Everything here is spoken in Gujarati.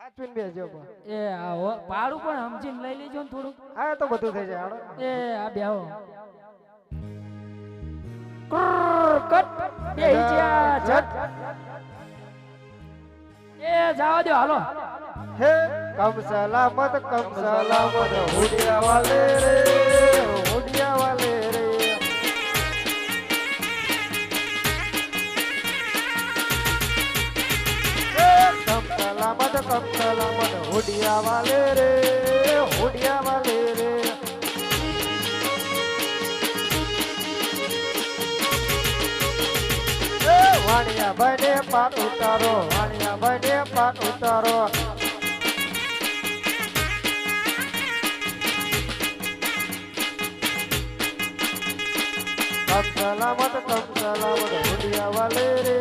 સાચવીને બેસજો એ આવો પાડું પણ સમજીને લઈ લેજો ને થોડું. હા તો બધું થઈ જાય હાલો. એ આ બેહો કટ બેહી જા જટ. એ જાવા દો હાલો. હે કમ સલામત હુડિયા વાલે રે હુડિયા વાલે રે. કમ સલામત હુડિયા વાલે રે હુડિયા વાલે રે. વાણિયા ભાઈને પાટ ઉતારો વાણિયા ભાઈને પાટ ઉતારો. કમ સલામત હુડિયા વાલે રે